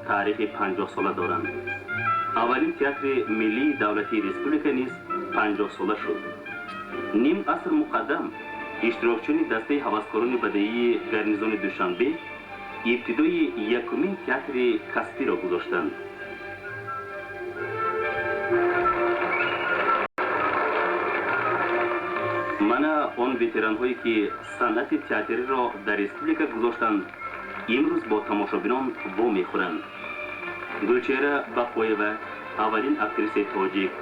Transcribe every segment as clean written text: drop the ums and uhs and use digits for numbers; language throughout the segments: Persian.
таърихи 50 сола доранд. аввалин театри миллии давлатии республика низ 50 сола шуд. ним аср муқаддам иштирокчиёни дастаи ҳаваскорони бадеии гарнизони душанбе ибтидои якумин театри каспиро гузоштанд. мана он ветеранҳое ки санъати театриро дар республика гузоштанд имрӯз бо тамошобинон во мехӯранд. гулчера бақоева, аввалин актрисаи тоҷик,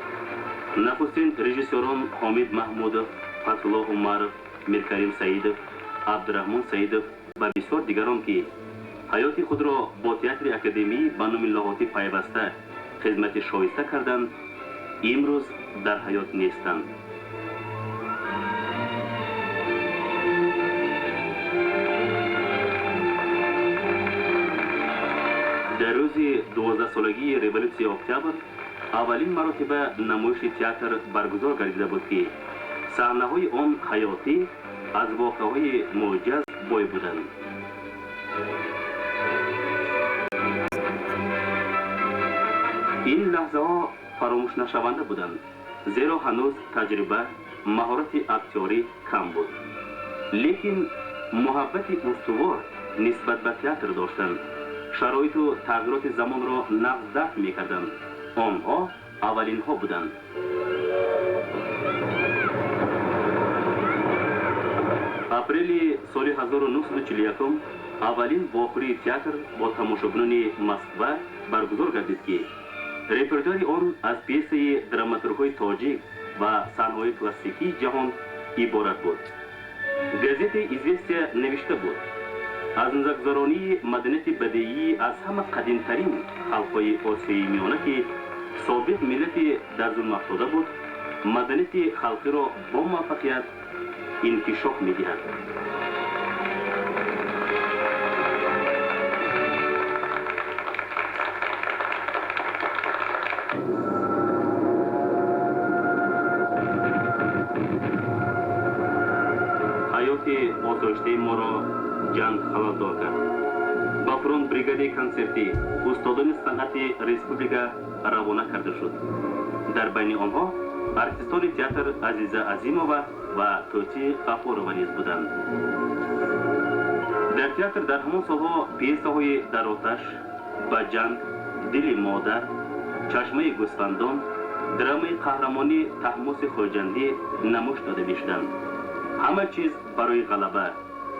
нахустин режиссёрон ҳомид маҳмудов, фатҳулло умаров, миркарим саидов, абдураҳмон саидов ва бисёр дигарон ки ҳаёти худро бо театри академии ба номи лоҳутӣ пайваста хизмати шоиста карданд, имрӯз дар ҳаёт нестанд. дар рӯзи 12-солагии революсияи октябр аввалин маротиба намоиши театр баргузор гардида буд ки саҳнаҳои он ҳаётӣ аз воқеаҳои мӯъҷаз бой буданд. ин лаҳзаҳо фаромӯшнашаванда буданд, зеро ҳанӯз таҷриба, маҳорати актёрӣ кам буд. лекин муҳаббати устувор нисбат ба театр доштанд. шароиту тағйироти замонро нағз дарк мекарданд. онҳо аввалинҳо буданд. апрели соли 1941 аввалин вохӯрии театр бо тамошобинони Москва баргузор гардид ки репертуари он аз пьесаи драматургҳои тоҷик ва саҳнаҳои классикии ҷаҳон иборат буд. газетаи «Известия» навишта буд: аз назаргузаронии маданияти бадеӣ аз ҳама қадимтарин халқҳои осиёи миёна ки собиқ миллати дар зулм афтода буд, маданияти халқиро бо муваффақият инкишоф медиҳад. ҳаёти осоиштаи моро ҷанг халалдор кард. ба фронт бригадаи консертӣ устодони санъати республика равона карда шуд. дар байни онҳо артистони театр Азиза Азимова ва Тоти Ғафурова низ буданд. дар театр дар ҳамон солҳо пьесаҳои «Дар оташ», «Ба ҷанг», «Дили модар», «Чашмаи гӯсфандон», драмаи қаҳрамонӣ «Таҳмоси хоҷандӣ» намоиш дода мешуданд. ҳама чиз барои ғалаба.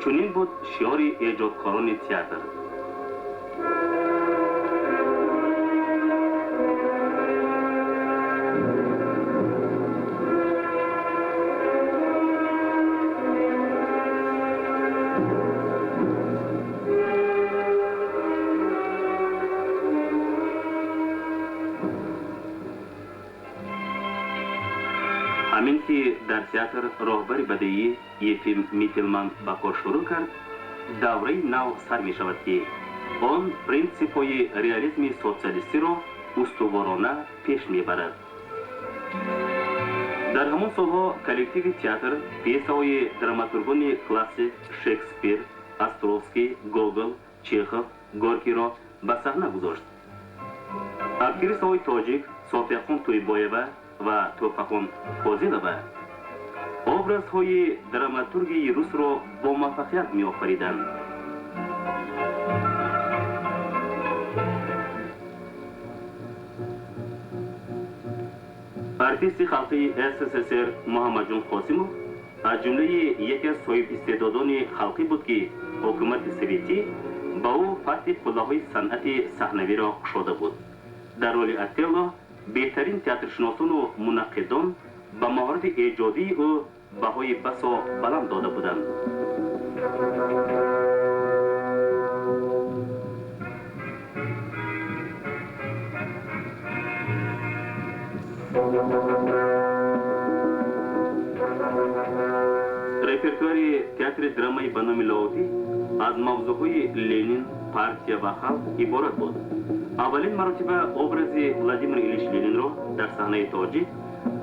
чунин буд шиёри эҷодкорони театр. ҳамин ки дар театр роҳбари бадеӣ Ефим Митилман ба кор шурӯъ кард, давраи нав сар мешавад ки он принсипҳои реализми социалистиро устуворона пеш мебарад. дар ҳамон солҳо коллективи театр пьесаҳои драматургони классик Шекспир, Островский, Гогол, Чехов, Горкиро ба саҳна гузошт. актрисаҳои тоҷик Софияхон Тӯйбоева ва Тӯҳфахон Фозилова образҳои драматургии русро бо муваффақият меофариданд. артисти халқии СССР Муҳаммадҷон Қосимов аз ҷумлаи яке аз соҳибистеъдодони халқӣ буд ки ҳукумати советӣ ба ӯ фатҳи қуллаҳои санъати саҳнавиро кушода буд. дар роли Отелло беҳтарин театршиносону мунаққидон ба маҳорати эҷодии ӯ баҳои басо баланд дода буданд. репертуари театри драмаи ба номи Лоҳутӣ аз мавзӯъҳои Ленин, партия ва халқ иборат буд. аввалин маротиба образи Владимир Илич Ленинро дар саҳнаи тоҷик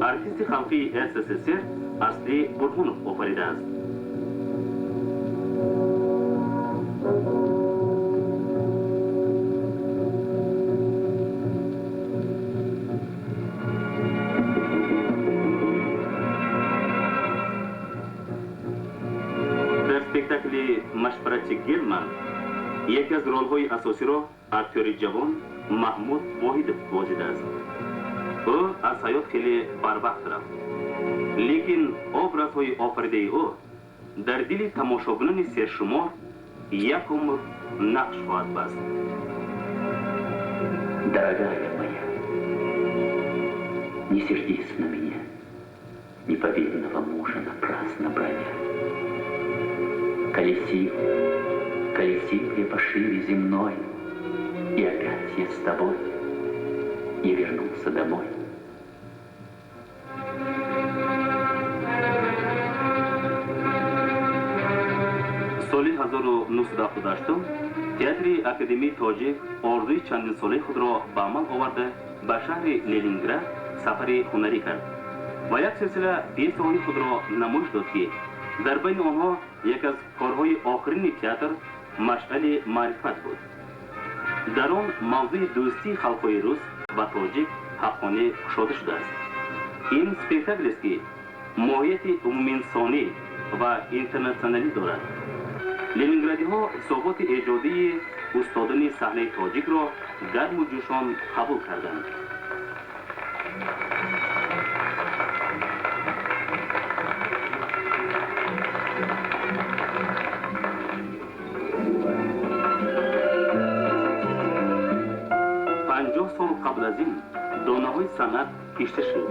артисти халқии СССР Асли Бурхунов офаридааст. спектакли «Машварати Гелман» یکی از رول‌های اساسی را اکتور جوان محمود واحدов بازیده است. او از حیات خیلی بربخت رفت، لیکن образهای آفریده او در دل تماشاگران سرشمار یک عمر نقش خواهد بست. Дорогая моя, не сердись на меня, неповинного мужа напрасно броня. Колесил я по шире земной, и опять я с тобой, я вернулся домой. соли 1978 театри академии Тоҷик орзуи чандин солаи худро ба амал оварда ба шаҳри Ленинград сафари ҳунарӣ кард ва як силсила пьесаҳои худро намоиш дод ки дар байни онҳо як аз корҳои охирини театр машъали маърифат буд. дар он мавзӯи дӯстии халқҳои рус ва тоҷик ҳаққонӣ кушода шудааст. ин спектаклест ки моҳияти умуминсонӣ ва интернационалӣ дорад. ленинградиҳо ҳисоботи эҷодии устодони саҳнаи тоҷикро гарму ҷӯшон қабул карданд. سال قبل از این دانه‌های صنعت کشته شد.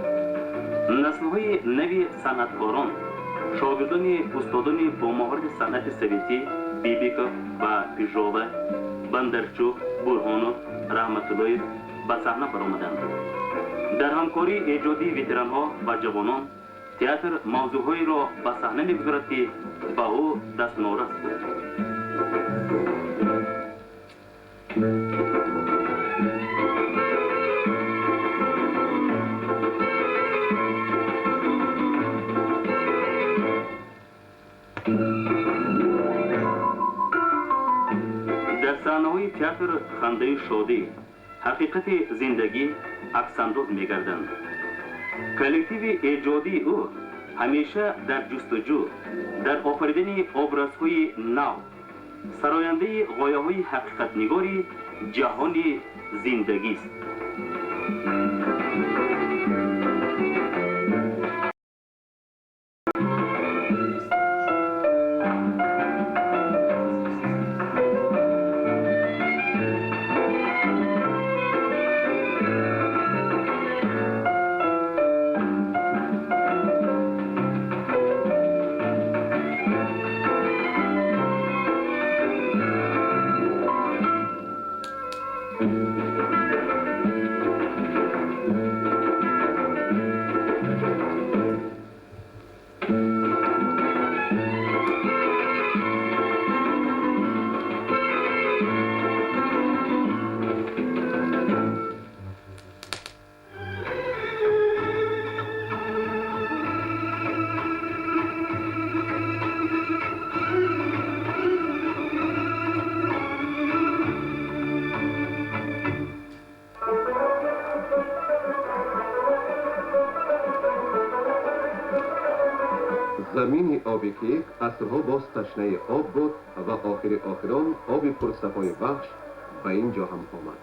نسل‌های نوی صنعتکاران، شاگردان استادان با مهارت صنعت سویتی، بیبیکوف و پیژاوه، بندرچوک، برهانوف، رحمت‌اللهیف به صحنه برآمدند. در همکاری ایجادی وتران‌ها و جوانان، تئاتر موضوعهایی را به صحنه می‌گذارد که به او دست نورست بود. صحنه‌های تئاتر خنده شادی، حقیقت زندگی عکس‌انداز می‌گردند. کلکتیو ایجادی او همیشه در جستجو در آفریدن ابرازهای نو، سراینده غایه‌های حقیقت نگاری جهان زندگی است. زمین آبی که عصرها باز تشنه آب بود و آخران آبی پرصفای بخش به اینجا هم آمد.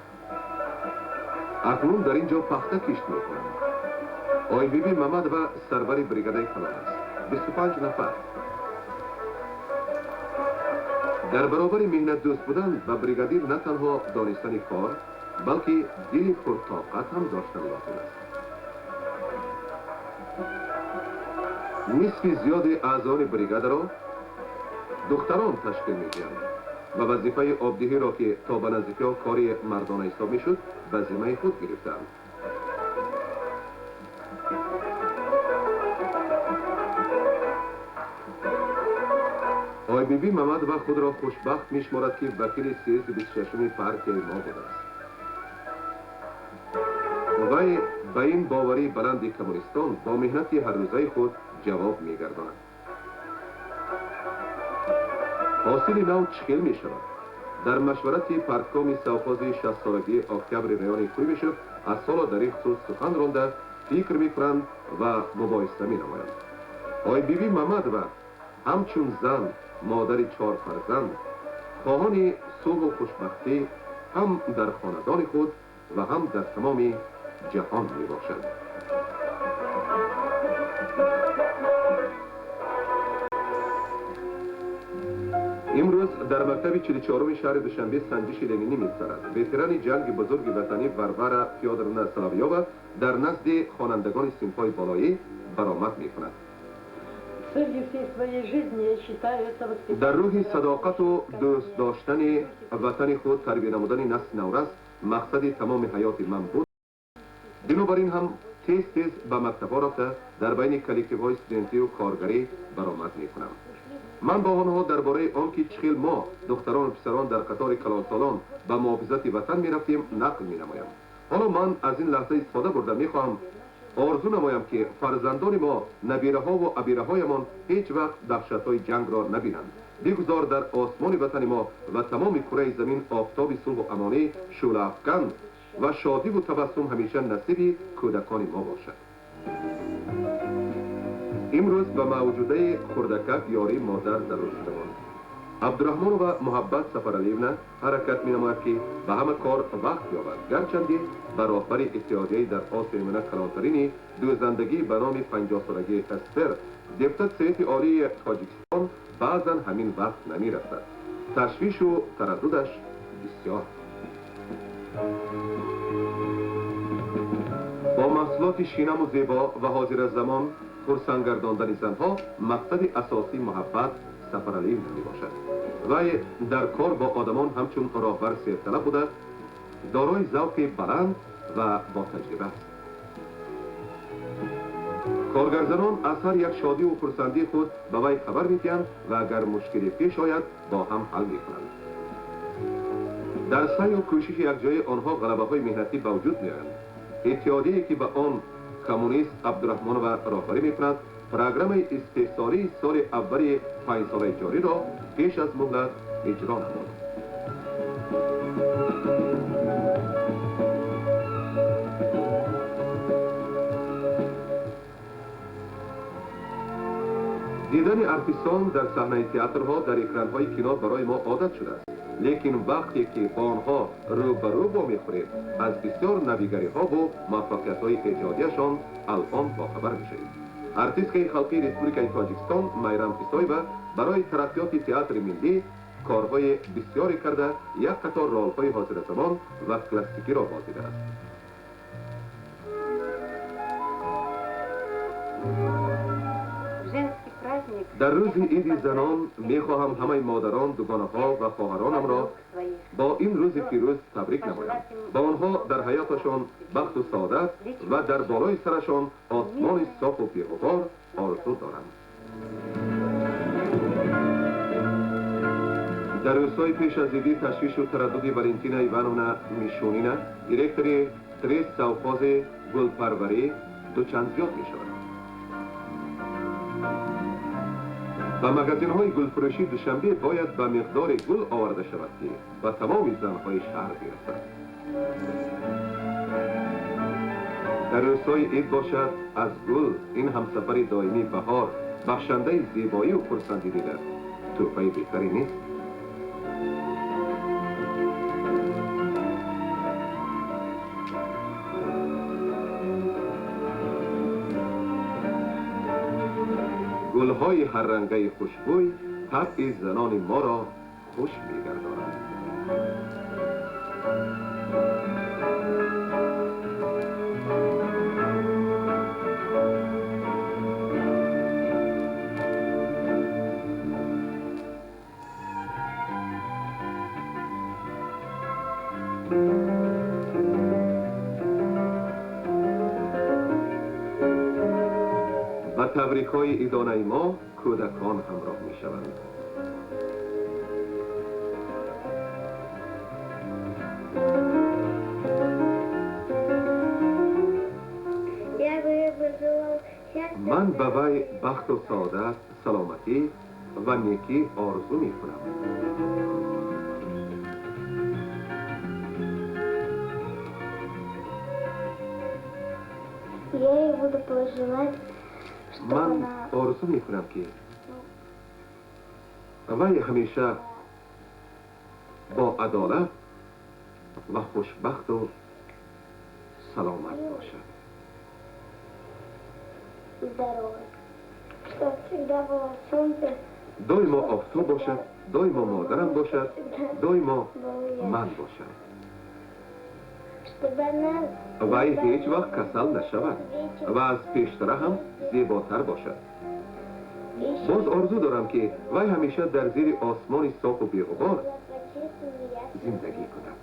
اکنون در اینجا پخته کشت میکنند. آی بیبی محمد و سرور بریگاده کلان است. 25 نفر. در برابر مهنت دوست بودن و بریگادیر نه تنها دانستن کار بلکه دل پرطاقت هم داشتن لازم است. نصف زیاد اعضای بریگاد را دختران تشکیل می‌دهند و وظیفه آبدهی را که تا به نزدیکی کاری مردانه حساب می‌شد به ذمه خود گرفتند. آی بیبی محمد و خود را خوشبخت می‌شمارد که وکیل سیاسی 26 پارک ما بوده است. وی به این باوری بلند کمونیستان با مهنت هر روزه خود جواب می‌گرداند. حاصل نو چکل می‌شود. در مشورت پارتکام سوفاز 60 سالگی اکتبر ریان کویبشوف از سال در این خصوص سخن رانده فکر می‌کنند و مباحثه می‌نمایند. آی بیبی محمد و همچون زن مادر 4 فرزند، خواهان صلح و خوشبختی هم در خاندان خود و هم در تمام جهان می باشند. امروز در مکتب 44 شهر دوشنبه سنجش لنینی می‌گذرد. وتران جنگ بزرگ وطنی واروارا فیودورونا سلاویووا در نزد خوانندگان صنف‌های بالایی برآمد می‌کند. در روح صداقت و دوست داشتن وطن خود تربیت نمودن نسل نورس مقصد تمام حیات من بود. بنابراین هم تیز به مکتب‌ها رفته در بین کلکتیوهای استودنتی و کارگری برآمد می‌کنم. من با آنها درباره آنکه چخیل ما دختران و پسران در قطار کلانسالان به محافظت وطن می‌رفتیم نقل می‌نمایم. حالا من از این لحظه استفاده برده می‌خواهم آرزو نمایم که فرزندان ما، نبیره‌ها و عبیره‌هایمان هیچ وقت دهشت‌های جنگ را نبینند. بگذار در آسمان وطن ما و تمام کره زمین آفتاب صلح و امانی شعله‌افکن و شادی و تبسم همیشه نصیب کودکان ما باشد. امروز به موجوده خردکک یاری مادر در روزمان عبدالرحمن و محبت سفرعلیونا حرکت می نماید که به همه کار وقت یابد، گرچند به راهبر اتحادیه در آسیا میانه کلانترین دوزندگی به نام 50 سالگی استر دفتر سیاسی عالی تاجیکستان بعضا همین وقت نمی رسد. تشویش و ترددش بسیار. با محصولات شینم و زیبا و حاضر زمان پرسنگرداندن زنها مقصد اساسی محبت سفرعلی می باشد. وی در کار با آدمان همچون راهبر سیرطلب بوده، دارای ذوق بلند و با تجربه است. کارگرزنان از هر یک شادی و خرسندی خود به وی خبر می‌دهند و اگر مشکلی پیش آید با هم حل می‌کنند. در سعی و کوشش یک جای آنها غلبه‌های مهنتی به وجود می‌آیند. اتحادیه‌ای که به آن کمونیست عبدالرحمن و راهبری می‌کند، پروگرام استحصالی سال اول 5 ساله جاری را پیش از مهلت اجرا نمود. دیدن ارتیستان در صحنه تئاترها در اکران‌های کینو برای ما عادت شده است. لیکن وقتی که با آنها روبرو با می‌خوریم از بسیار نویگری‌ها و موفقیت‌های ایجادیشان الان باخبر می‌شویم. ارتیست‌های خلقی ریسپوبلیکای تاجیکستان میرام ایسایوا برای ترقیات تئاتر ملی کارهای بسیاری کرده، یک قطار رول‌های حاضر زمان و کلاسیکی را بازیده است. در روز عید زنان می‌خواهم همه مادران، دوگانه‌ها و خواهرانم را با این روز پیروز تبریک نمایم. با آنها در حیاتشان بخت و سعادت و در بالای سرشان آسمان صاف و بی‌غبار آرزو دارم. در روزهای پیش از عید تشویش و تردد والنتینا ایوانونا میشونینا دیرکتور تریس سوفاز گلپروری دوچند زیاد می‌شود. و مگزین‌های گلفروشی دوشنبه باید به مقدار گل آورده شود که به تمام زن‌های شهر برسد. در روزهای عید باشد از گل این همسفر دائمی بهار بخشنده زیبایی و خرسندی دیگر تحفه بهتری نیست. گل‌های هر رنگه خوشبوی طبع زنان ما را خوش می‌گرداند. و تبریک‌های عیدانه ما کودکان همراه می‌شوند. من به وی بخت و سعادت، سلامتی و نیکی آرزو می‌کنم. Я ей буду пожелать, من آرزو می‌کنم که وی همیشه با عدالت و خوشبخت و سلامت باشد. دایما آفتاب باشد، دایما مادرم باشد، دایما من باشم. وی هیچ وقت کسل نشود و از پیشتر هم زیباتر باشد. باز آرزو دارم که وی همیشه در زیر آسمان صاف و بی‌غبار زندگی کند.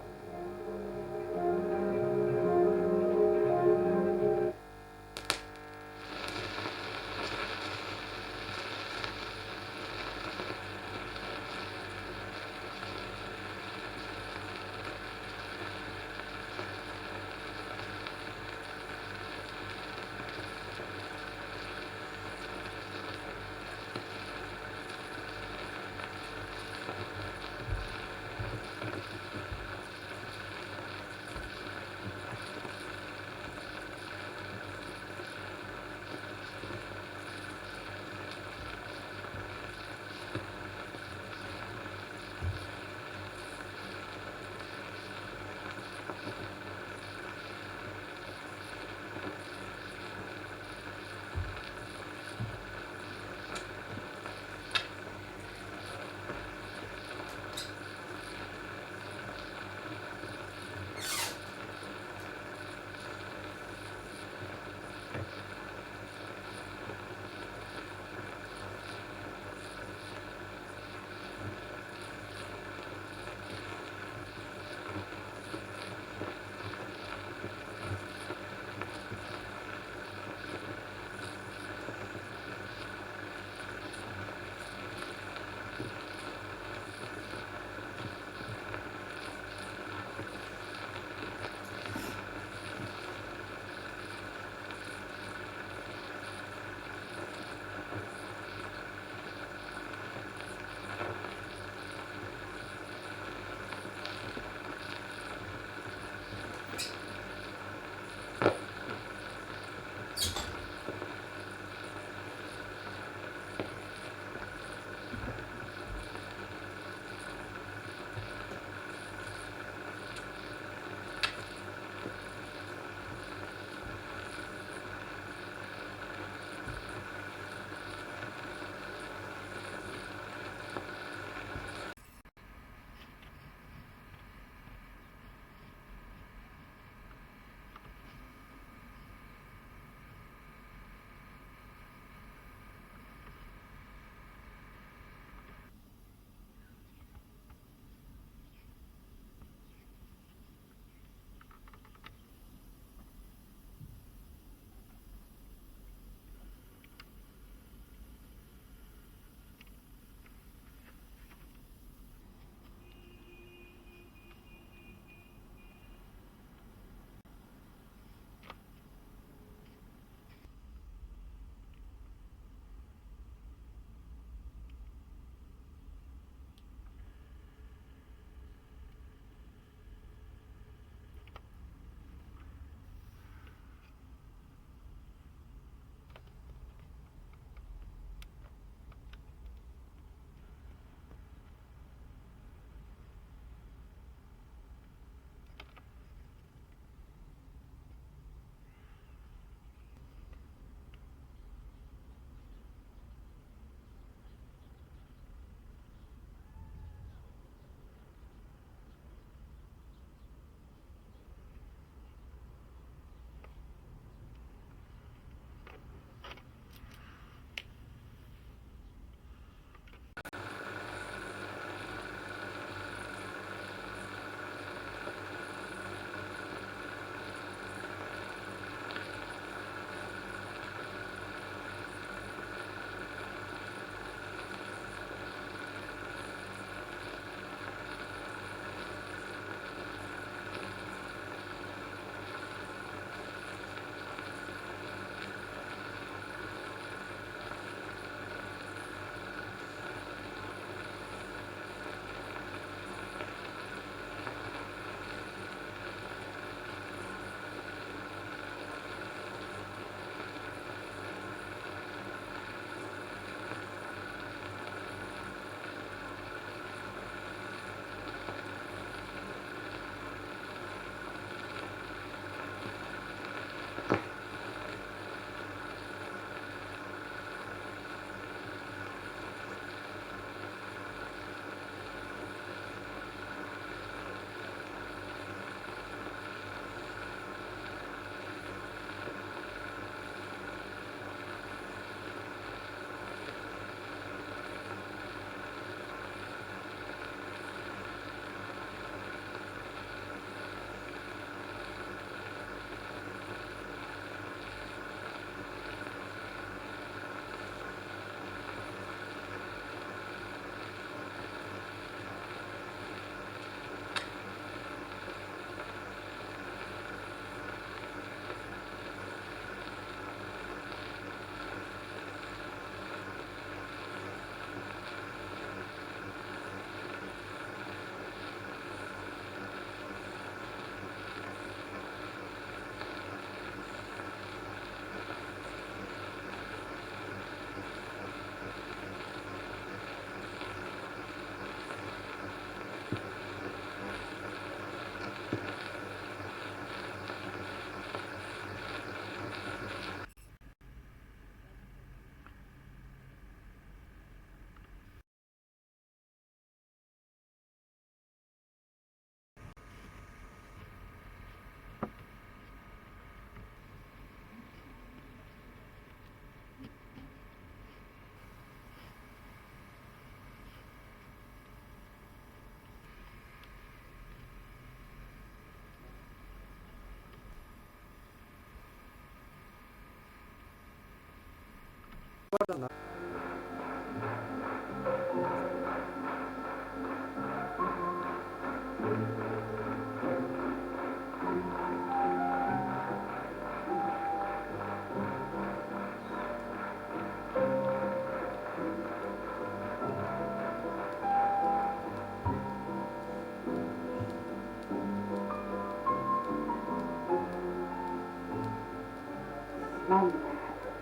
من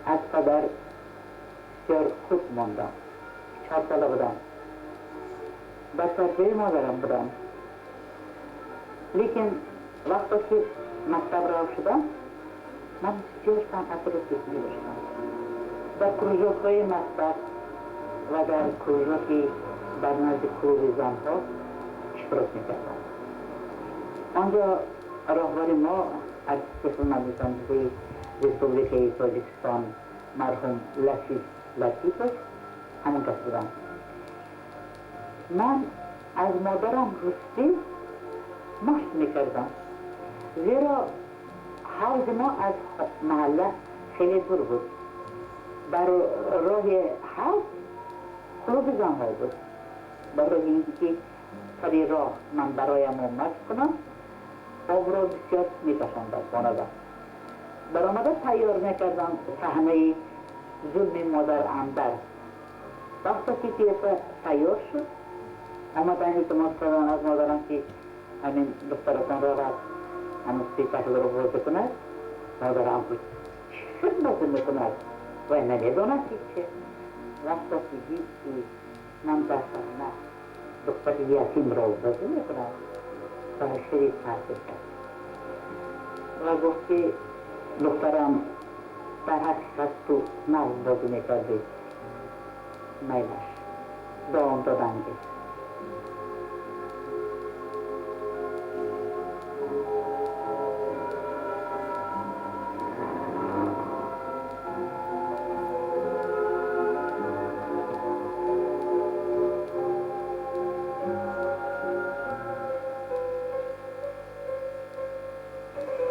از پدر بسیار خوب ماندم. 4 ساله بودم. در تربیه مادرم بودم. لیکن وقتی که مکتب راه شدم من بسیار صنعت رو دوست داشتم. در کروژوک‌های مکتب و در کروژوکی در نزد کلوب زنها اشتراک میکردم. آنجا راهبر ما از قسم مدرسه رسپوبلیک تاجیکستان مرحوم لطیف همون کس بودم. من از مادرم رستی مشت میکردم، زیرا حوض ما از محله خیلی دور بود. در راه حوض کلوب زنها بود. برای اینکه سری راه من برایم مشت کنم آب را بسیار میکشاندم خانه. برآمده تیار میکردم صحنه ظلم مادر اندر. وقتی که پیسه تیار شد آمدن التماس کردن از مادرم که همین دخترتان را رفت همین پیسه رو بازی کند. مادرم بود چه بازی میکند و نمیداند چه. وقتی که دید که من در صحنه دختر یتیم را بازی میکند خیلی تحصیل کرد و گفت که دخترم در حقیقت تو مرد بازی میکرده، میلش دام دادنگه.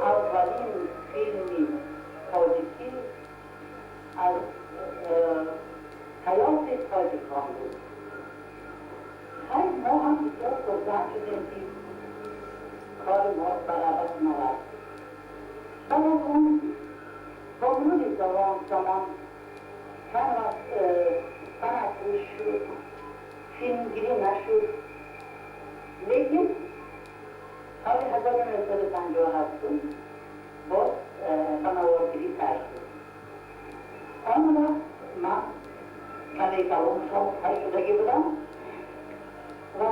اولین فیلمی تاجیکی از حیات تاجیکان بود. خیلی ما هم بسیار خوشحال شدیم که کار ما برابر نرفت. بعد از اون با مرور زمان چند وقت صنعت روش شد، فیلمگیری نشد. لیکن سال 1957 باز فناوریگری تر شد. آن وقت من کمی کلام سال شدگی بودم و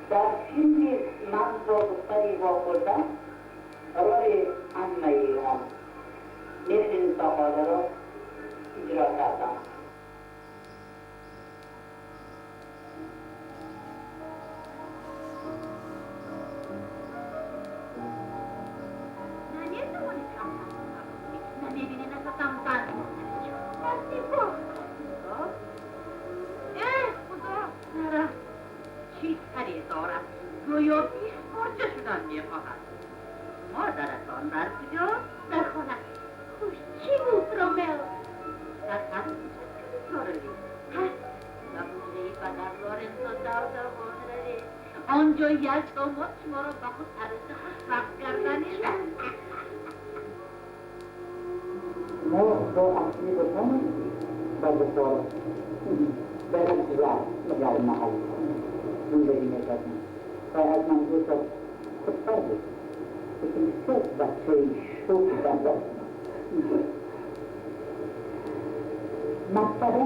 در فیلمی من با دختری واخوردم رای عمه ایران مهر ساقاله را اجرا کردم. گویا 20 مرچه شدن میخواهد. مادرتان در کجا؟ در خانه. خوش چی بود رومل؟ در همون کاری هست زبونه بدر لورنسو دادا بودره. آنجا یک دومت شما را به خود عرضه وقت کردنی شد. ما با اصلی بکنم و بسار برم در محل زندگی میکردم و از من دو سال خودتر بود. لیکن بسیار بچه شوکی بندست مکتبه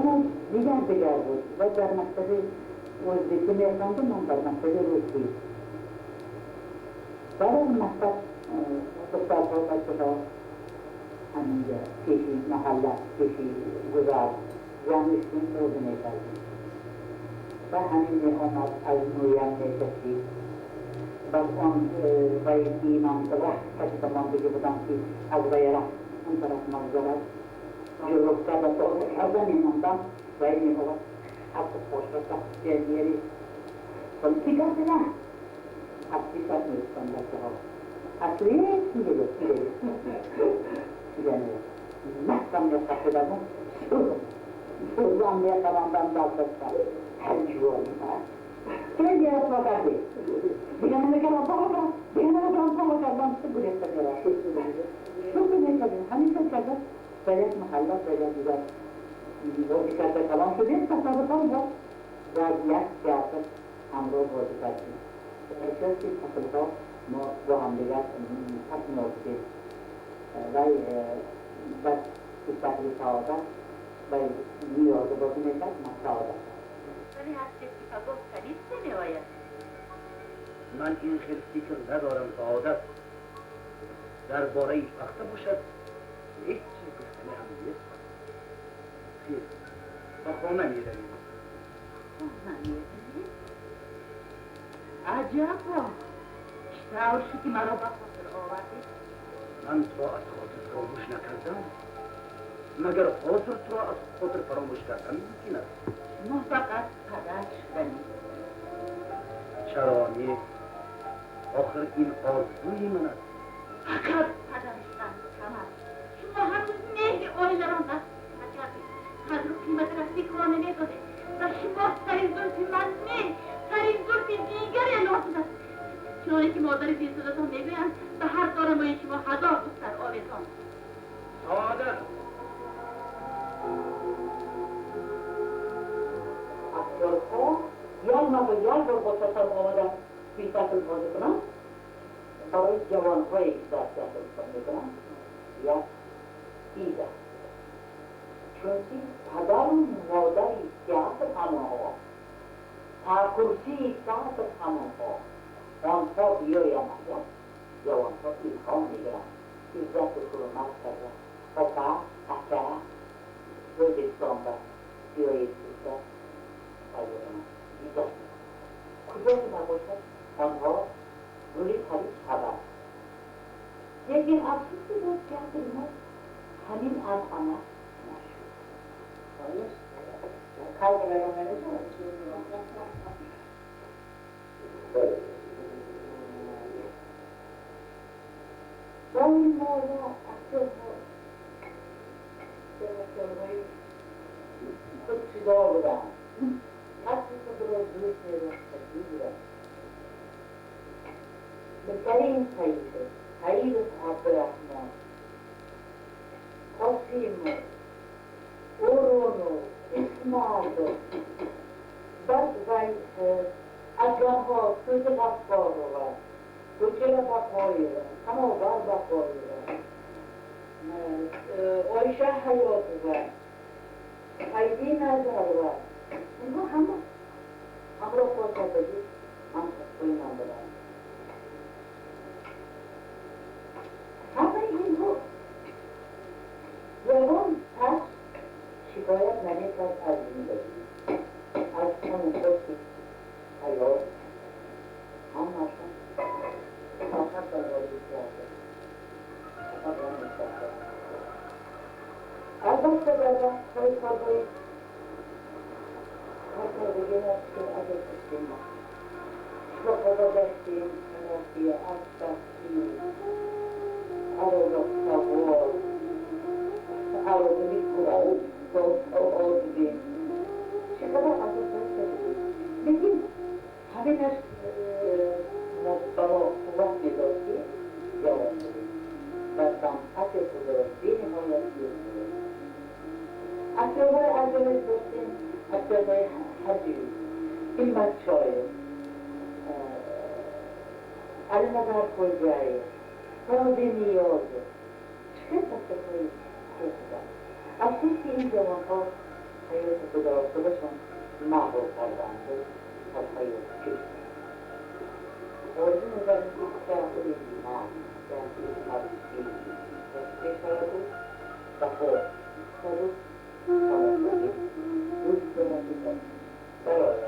دیگر بود و در مکتب وزدیکی میخوانده من در مکتب روسی. بعد از مکتب دخترها بچه‌ها همینجا پیشی محله پیشی گذار جمعشون بازی میکردیم و همین می‌آمد از نویم می‌کشید. بعد آن وی من رفت کسی تمام بگه بودم که از وی رفت اون طرف منظرت جلوتر و تو می‌ماندم وی می‌آمد حتی خوش رفت بیاری کن چی کرده نه اصلی کار می‌رستم بچه ها اصلی چی بگو چی بگو یعنی محکم نفته دارم روزم میخوام دستم هرجوری خیلی از ما کرده دیگه نمیکنم بابا دیگه نمیکنم بابا کردم چه بوده سمیرا شو نکردیم همیشه کرده باید محلات باید دیگر بازی کرده کلام شدیم تصادفان با در یک تئاتر همراه بازی کردیم چیزی تصادفا ما با هم دیگر تصمیم آوردیم ولی بس تحصیل سعادت و نیاز بازی میکرد من سعادت ولی هر چیزی که گفت کنید نمیآید من این خیلی فکر ندارم سعادت درباره وقت باشد هیچ چیز گفتنی هم نیست خیر با خانه میرویم خانه میرویم عجبا شعور شدی مرا با خاطر آوردی من تو را از خاطر فراموش نکردم مگر حاضر تو را از خاطر فراموش کردن ممکن است ما فقط پدر شدنیم چرا نیست آخر این آرزوی من است فقط پدر شدن کم است شما هنوز مهر آینه را نصب نکردید قدر و قیمت را فکرانه نداده و شما سر این زلفی من مهر سر این زلفی دیگر اعلام است چنانه که مادر بیزدتان میگویند به هر دارمای شما 1000 دختر آویزان سعادت اکتورها یک نفر یک بار با تصم آمدن توی تئاتر بازی کنن برای جوانهایی که در تئاتر کار میکنن یک ایده چون که پدر و مادری تئاتر همانها کرسی تئاتر همانها آنها بیایند جوانها ایلهام میگیرند عزت و حرمت کردن آقا اکه وزستان بیایید دوسته دیگر کجا که نباشد آنها روی طریق خبر لیکن افسوسی بود که ما همین عنعنه نشد خلق برام نمیشود ولی ما را اکتورهای خود شدا بودن حتی خود را دوست می‌داشتگی بودن بهترین طریقه حیل عبدالرحمن قاسم اورونو اسماعیل بعد اجانها سوز غفار رو کوچه بقایی رو هماور بقایی رو آیشه حیات رو حیدی نظر رو اینها همه را خواست بدید من خواستوی من بدن همه اینها جوان پس شکایت نمیکرد از زندگی از همون خوشی حیات همشون فقط درباره تئاتر فقط درباره تئاتر البته در وقت‌های کارهای هر دیگه هست که عدد هستیم ما خدا داشتیم رفتی از تحصیل عرض سوار عرض میکنم دوست او آدیم چقدر عدد هستیم لیکن همینش مطبعا قوت میداشتی جواب بدیم و سمعت خدا بین حالت بیرون اکتورهای عجبت داشتیم اکتورهای حجی این بچه‌های علی نظر کلجایی راضی نیازه چه اکتورهای خوب بودن افسوس که این جوانها حیات خدا خودشون محبوب کردن از حیات کشت آرزو می‌داریم که تئاتر دیگر تئاتر حرفی تئاتر شاید و خود دوست دارم برای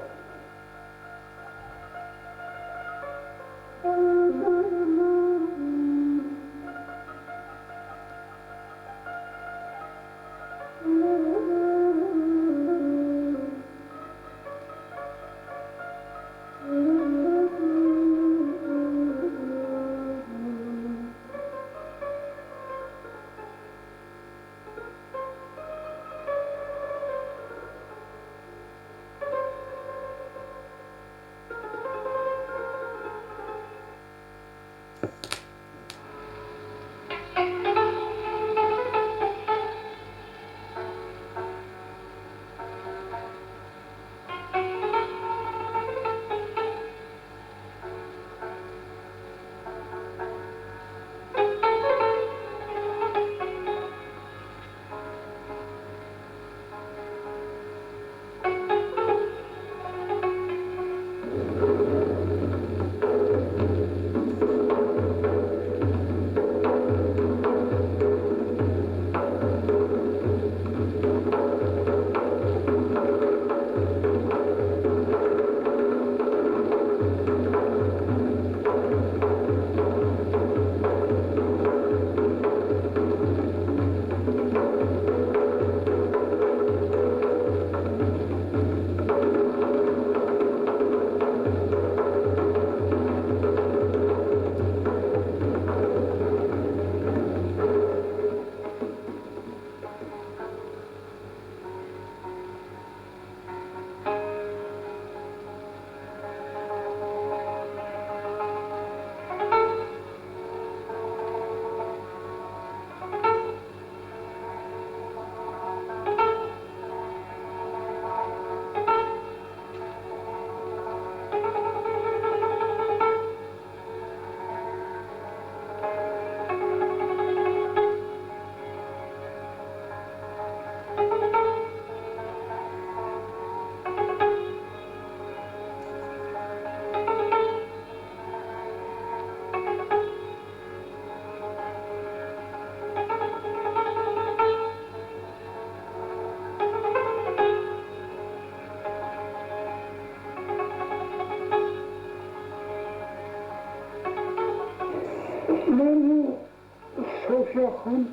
صوفیا خان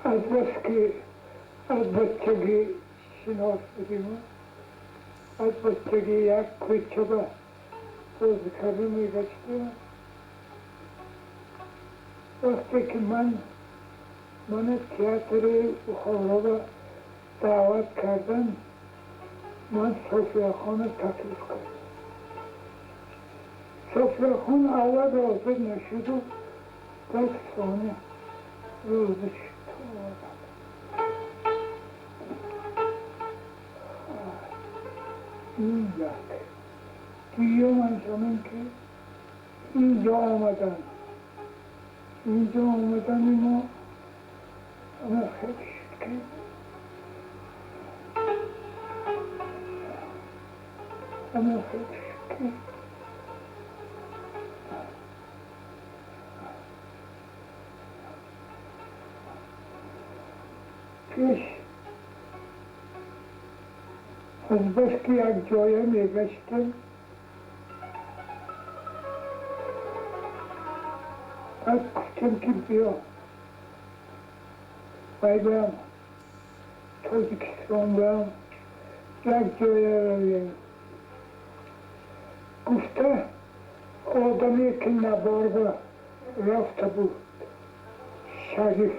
از بس که از بچگی شناس بودیم از بچگی یک کوچه به بازیکاری میگشتیم. وقتی که من تیاتر بخارا را دعوت کردم من صوفیا خان را تکلیف کردم. صوفیا خان اول راضی نشد و در ثانی راضی شد. این یک دیگه همین که اینجا آمدن ما همه خیلی شد که پیش از بس که یک جایه میگشتم بعد گفتم که بیا باید تاجیکستان برم یک جایه رویم. گفته آدمی که نبارده رفته بود شریف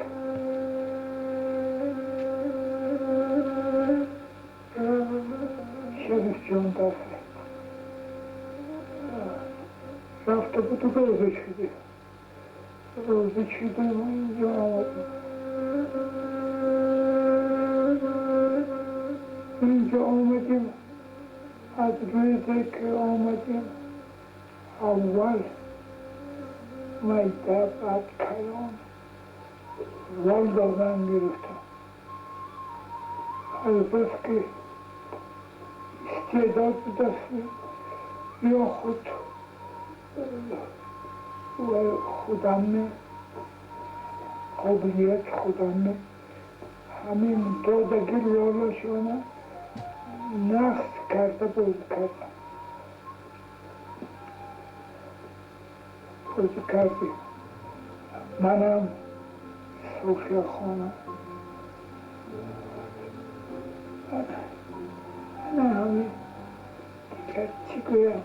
جان دفعه رفته بود و روزه شده ما اینجا آمدیم. از روزی که آمدیم اول میده بعد کلام وال دادن گرفتم. از بس که استعداد به دست یا خودم قابلیت خودم همین دادگی لالاشانه نقص کرده بازی کردیم. منم صوفیا خانم نه همین دیگر چی گویم.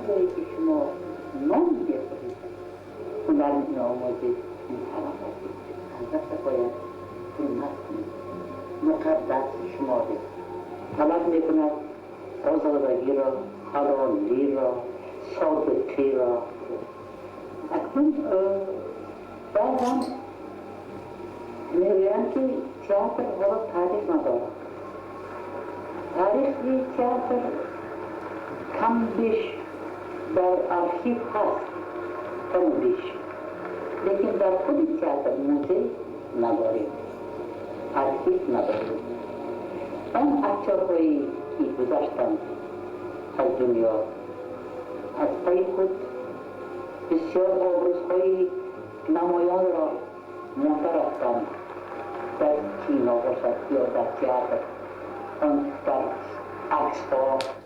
جایی که شما نامی بخورید هنر نامازی این طرف هستید البته باید حرمت کنید مقدس شماره طلب میکند آزادگی را حلالی را صادقی را اکنون بعدم میگویم که تیاتر حالا تاریخ ندارد تاریخی تیاتر کم بیش در ارشیو هست کم بیش لیکن در خود تیاتر موزه نداریم ارشیو نداریم آن اکتورهایی که گذشتند از دنیا از پای خود بسیار آبروزهای نمایان را مانده رفتند در کینا باشد یا در تیاتر آن در عکس‌ها